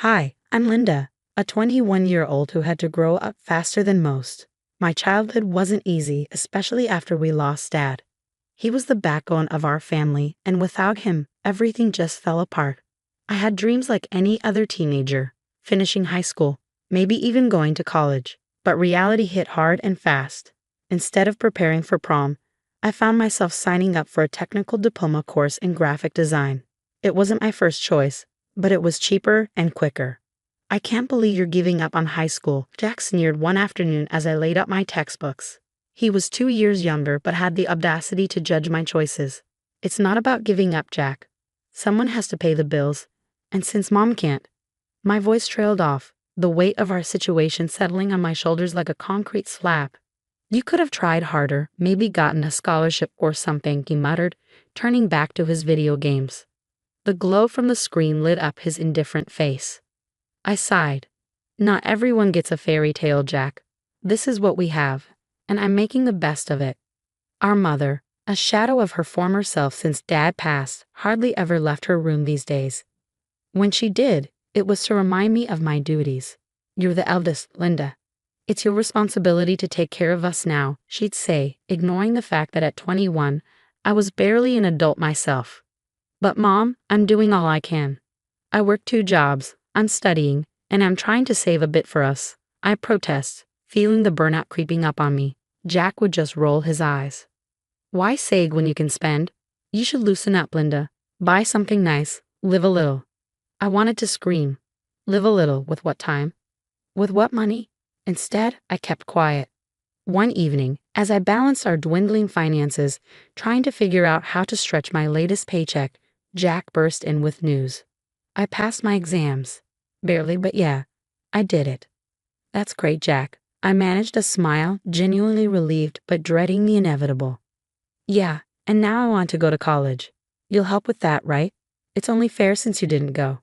Hi, I'm Linda, a 21-year-old who had to grow up faster than most. My childhood wasn't easy, especially after we lost Dad. He was the backbone of our family, and without him, everything just fell apart. I had dreams like any other teenager, finishing high school, maybe even going to college. But reality hit hard and fast. Instead of preparing for prom, I found myself signing up for a technical diploma course in graphic design. It wasn't my first choice, but it was cheaper and quicker. "I can't believe you're giving up on high school," Jack sneered one afternoon as I laid out my textbooks. He was 2 years younger but had the audacity to judge my choices. "It's not about giving up, Jack. Someone has to pay the bills, and since Mom can't..." My voice trailed off, the weight of our situation settling on my shoulders like a concrete slap. "You could have tried harder, maybe gotten a scholarship or something," he muttered, turning back to his video games. The glow from the screen lit up his indifferent face. I sighed. "Not everyone gets a fairy tale, Jack. This is what we have, and I'm making the best of it." Our mother, a shadow of her former self since Dad passed, hardly ever left her room these days. When she did, it was to remind me of my duties. "You're the eldest, Linda. It's your responsibility to take care of us now," she'd say, ignoring the fact that at 21, I was barely an adult myself. "But Mom, I'm doing all I can. I work 2 jobs, I'm studying, and I'm trying to save a bit for us." I protest, feeling the burnout creeping up on me. Jack would just roll his eyes. "Why save when you can spend? You should loosen up, Linda. Buy something nice, live a little." I wanted to scream. Live a little with what time? With what money? Instead, I kept quiet. One evening, as I balanced our dwindling finances, trying to figure out how to stretch my latest paycheck, Jack burst in with news. "I passed my exams." "Barely, but yeah, I did it." "That's great, Jack." I managed a smile, genuinely relieved but dreading the inevitable. "Yeah, and now I want to go to college. You'll help with that, right? It's only fair since you didn't go."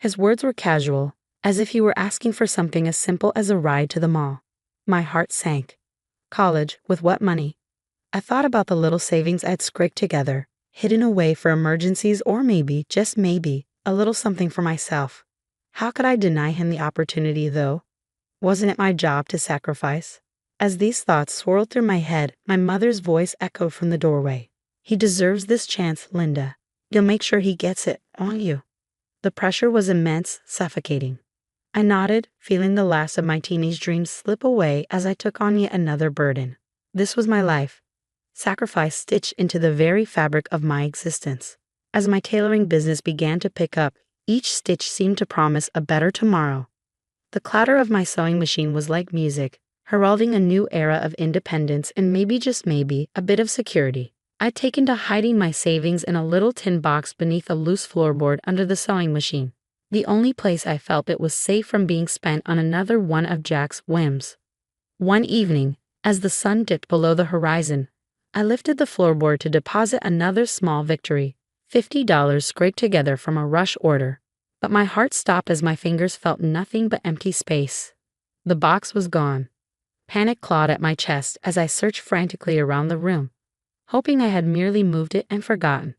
His words were casual, as if he were asking for something as simple as a ride to the mall. My heart sank. College, with what money? I thought about the little savings I'd scraped together, hidden away for emergencies or maybe, just maybe, a little something for myself. How could I deny him the opportunity, though? Wasn't it my job to sacrifice? As these thoughts swirled through my head, my mother's voice echoed from the doorway. "He deserves this chance, Linda. You'll make sure he gets it, won't you?" The pressure was immense, suffocating. I nodded, feeling the last of my teenage dreams slip away as I took on yet another burden. This was my life. Sacrifice stitched into the very fabric of my existence. As my tailoring business began to pick up, each stitch seemed to promise a better tomorrow. The clatter of my sewing machine was like music, heralding a new era of independence and maybe, just maybe, a bit of security. I'd taken to hiding my savings in a little tin box beneath a loose floorboard under the sewing machine, the only place I felt it was safe from being spent on another one of Jack's whims. One evening, as the sun dipped below the horizon, I lifted the floorboard to deposit another small victory, $50 scraped together from a rush order. But my heart stopped as my fingers felt nothing but empty space. The box was gone. Panic clawed at my chest as I searched frantically around the room, hoping I had merely moved it and forgotten.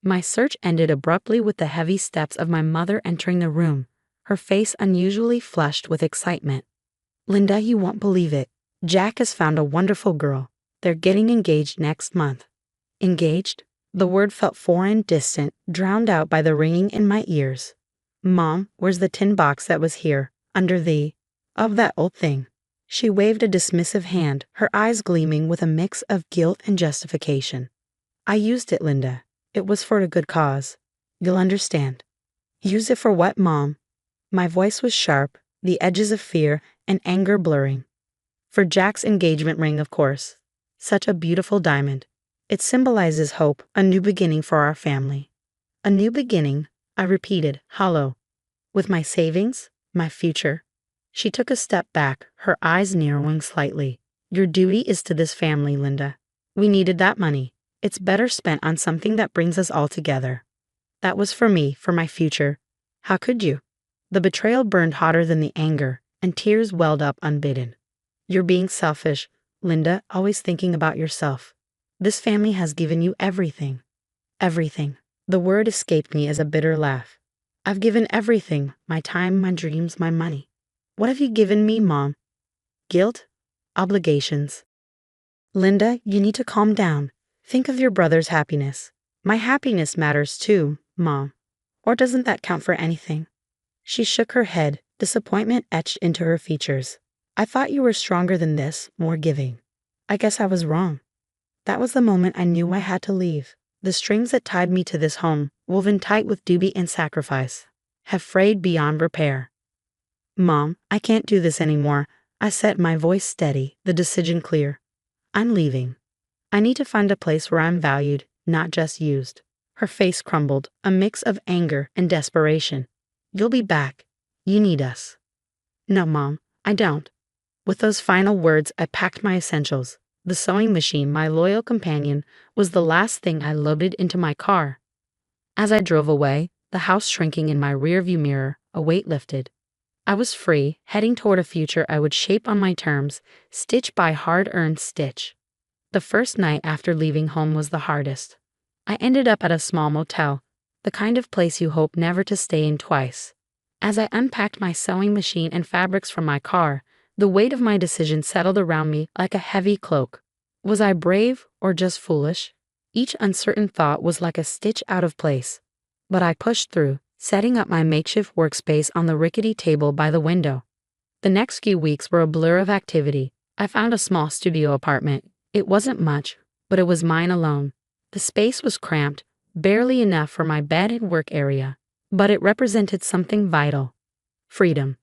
My search ended abruptly with the heavy steps of my mother entering the room, her face unusually flushed with excitement. "Linda, you won't believe it. Jack has found a wonderful girl. They're getting engaged next month." Engaged? The word felt foreign, distant, drowned out by the ringing in my ears. "Mom, where's the tin box that was here, under of that old thing?" She waved a dismissive hand, her eyes gleaming with a mix of guilt and justification. "I used it, Linda. It was for a good cause. You'll understand." "Use it for what, Mom?" My voice was sharp, the edges of fear and anger blurring. "For Jack's engagement ring, of course. Such a beautiful diamond. It symbolizes hope, a new beginning for our family." "A new beginning," I repeated, hollow. "With my savings? My future?" She took a step back, her eyes narrowing slightly. "Your duty is to this family, Linda. We needed that money. It's better spent on something that brings us all together." That was for me, for my future. How could you? The betrayal burned hotter than the anger, and tears welled up unbidden. "You're being selfish, Linda, always thinking about yourself. This family has given you everything." Everything. The word escaped me as a bitter laugh. I've given everything, my time, my dreams, my money. What have you given me, Mom? Guilt? Obligations? Linda, you need to calm down. Think of your brother's happiness. My happiness matters too, Mom. Or doesn't that count for anything? She shook her head, disappointment etched into her features. I thought you were stronger than this, more giving. I guess I was wrong. That was the moment I knew I had to leave. The strings that tied me to this home, woven tight with duty and sacrifice, have frayed beyond repair. Mom, I can't do this anymore, I said, my voice steady, the decision clear. I'm leaving. I need to find a place where I'm valued, not just used. Her face crumbled, a mix of anger and desperation. You'll be back. You need us. No, Mom, I don't. With those final words, I packed my essentials. The sewing machine, my loyal companion, was the last thing I loaded into my car. As I drove away, the house shrinking in my rearview mirror, a weight lifted. I was free, heading toward a future I would shape on my terms, stitch by hard-earned stitch. The first night after leaving home was the hardest. I ended up at a small motel, the kind of place you hope never to stay in twice. As I unpacked my sewing machine and fabrics from my car, the weight of my decision settled around me like a heavy cloak. Was I brave or just foolish? Each uncertain thought was like a stitch out of place. But I pushed through, setting up my makeshift workspace on the rickety table by the window. The next few weeks were a blur of activity. I found a small studio apartment. It wasn't much, but it was mine alone. The space was cramped, barely enough for my bed and work area, but it represented something vital. Freedom.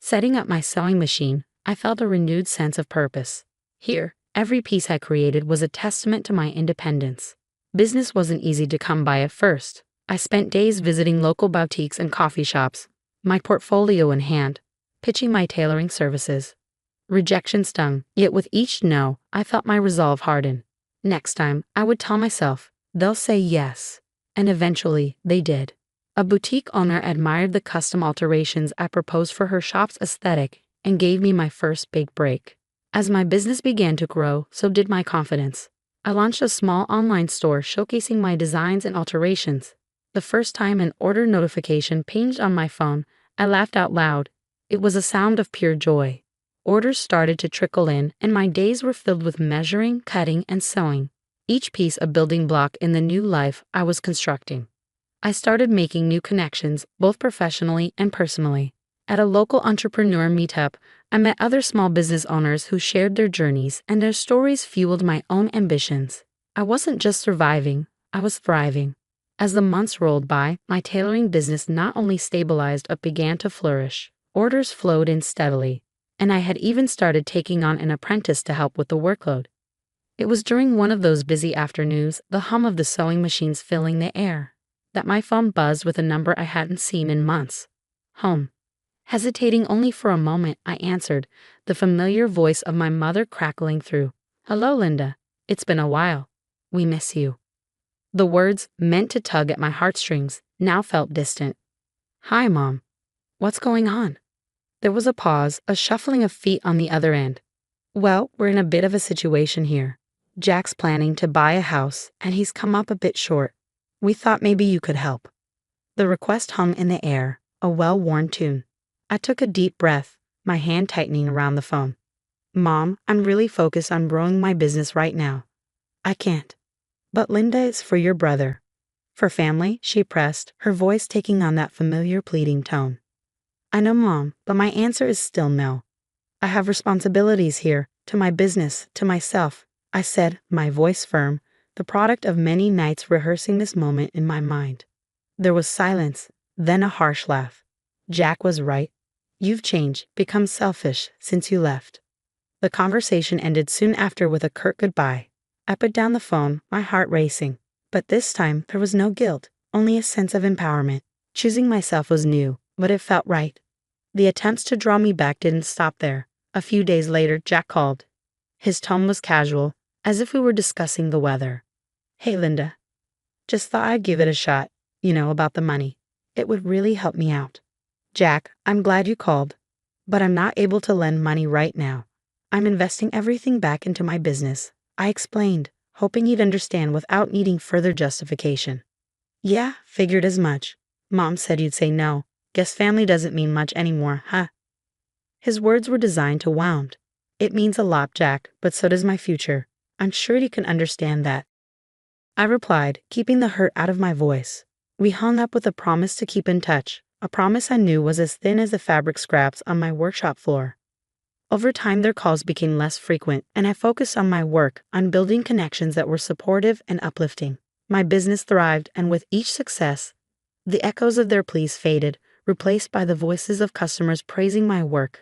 Setting up my sewing machine, I felt a renewed sense of purpose. Here, every piece I created was a testament to my independence. Business wasn't easy to come by at first. I spent days visiting local boutiques and coffee shops, my portfolio in hand, pitching my tailoring services. Rejection stung, yet with each no, I felt my resolve harden. Next time, I would tell myself, they'll say yes. And eventually, they did. A boutique owner admired the custom alterations I proposed for her shop's aesthetic and gave me my first big break. As my business began to grow, so did my confidence. I launched a small online store showcasing my designs and alterations. The first time an order notification pinged on my phone, I laughed out loud. It was a sound of pure joy. Orders started to trickle in, and my days were filled with measuring, cutting, and sewing, each piece a building block in the new life I was constructing. I started making new connections, both professionally and personally. At a local entrepreneur meetup, I met other small business owners who shared their journeys, and their stories fueled my own ambitions. I wasn't just surviving, I was thriving. As the months rolled by, my tailoring business not only stabilized but began to flourish. Orders flowed in steadily, and I had even started taking on an apprentice to help with the workload. It was during one of those busy afternoons, the hum of the sewing machines filling the air, that my phone buzzed with a number I hadn't seen in months. Home. Hesitating only for a moment, I answered, the familiar voice of my mother crackling through. Hello, Linda. It's been a while. We miss you. The words, meant to tug at my heartstrings, now felt distant. Hi, Mom. What's going on? There was a pause, a shuffling of feet on the other end. Well, we're in a bit of a situation here. Jack's planning to buy a house, and he's come up a bit short. We thought maybe you could help. The request hung in the air, a well-worn tune. I took a deep breath, my hand tightening around the phone. Mom, I'm really focused on growing my business right now. I can't. But Linda, is for your brother. For family, she pressed, her voice taking on that familiar pleading tone. I know, Mom, but my answer is still no. I have responsibilities here, to my business, to myself, I said, my voice firm, the product of many nights rehearsing this moment in my mind. There was silence, then a harsh laugh. Jack was right. You've changed, become selfish, since you left. The conversation ended soon after with a curt goodbye. I put down the phone, my heart racing. But this time, there was no guilt, only a sense of empowerment. Choosing myself was new, but it felt right. The attempts to draw me back didn't stop there. A few days later, Jack called. His tone was casual, as if we were discussing the weather. Hey, Linda. Just thought I'd give it a shot, about the money. It would really help me out. Jack, I'm glad you called, but I'm not able to lend money right now. I'm investing everything back into my business, I explained, hoping he'd understand without needing further justification. Yeah, figured as much. Mom said you'd say no. Guess family doesn't mean much anymore, huh? His words were designed to wound. It means a lot, Jack, but so does my future. I'm sure you can understand that. I replied, keeping the hurt out of my voice. We hung up with a promise to keep in touch, a promise I knew was as thin as the fabric scraps on my workshop floor. Over time, their calls became less frequent, and I focused on my work, on building connections that were supportive and uplifting. My business thrived, and with each success, the echoes of their pleas faded, replaced by the voices of customers praising my work,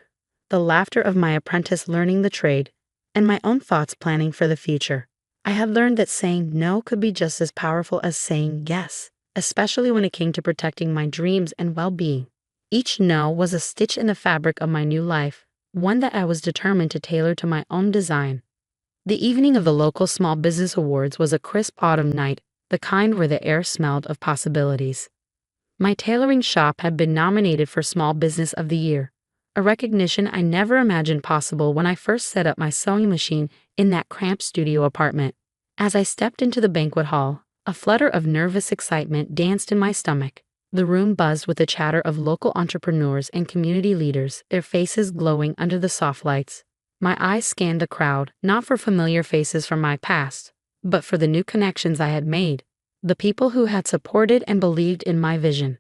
the laughter of my apprentice learning the trade, and my own thoughts planning for the future. I had learned that saying no could be just as powerful as saying yes, especially when it came to protecting my dreams and well-being. Each no was a stitch in the fabric of my new life, one that I was determined to tailor to my own design. The evening of the local Small Business Awards was a crisp autumn night, the kind where the air smelled of possibilities. My tailoring shop had been nominated for Small Business of the Year, a recognition I never imagined possible when I first set up my sewing machine in that cramped studio apartment. As I stepped into the banquet hall, a flutter of nervous excitement danced in my stomach. The room buzzed with the chatter of local entrepreneurs and community leaders, their faces glowing under the soft lights. My eyes scanned the crowd, not for familiar faces from my past, but for the new connections I had made, the people who had supported and believed in my vision.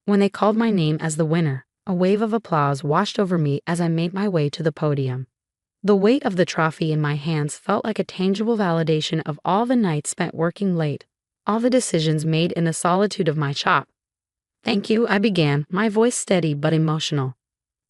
When they called my name as the winner, a wave of applause washed over me as I made my way to the podium. The weight of the trophy in my hands felt like a tangible validation of all the nights spent working late, all the decisions made in the solitude of my shop. Thank you, I began, my voice steady but emotional.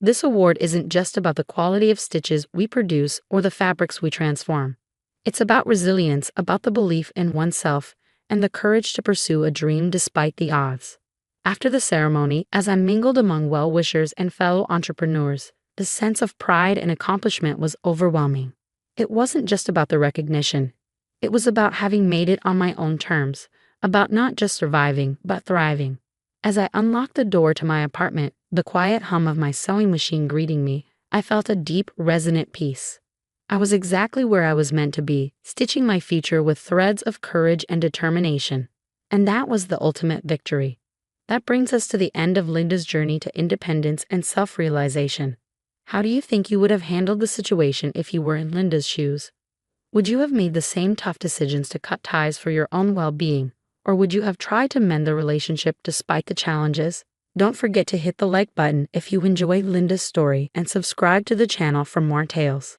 This award isn't just about the quality of stitches we produce or the fabrics we transform. It's about resilience, about the belief in oneself, and the courage to pursue a dream despite the odds. After the ceremony, as I mingled among well-wishers and fellow entrepreneurs, the sense of pride and accomplishment was overwhelming. It wasn't just about the recognition. It was about having made it on my own terms, about not just surviving, but thriving. As I unlocked the door to my apartment, the quiet hum of my sewing machine greeting me, I felt a deep, resonant peace. I was exactly where I was meant to be, stitching my future with threads of courage and determination. And that was the ultimate victory. That brings us to the end of Linda's journey to independence and self-realization. How do you think you would have handled the situation if you were in Linda's shoes? Would you have made the same tough decisions to cut ties for your own well-being? Or would you have tried to mend the relationship despite the challenges? Don't forget to hit the like button if you enjoyed Linda's story and subscribe to the channel for more tales.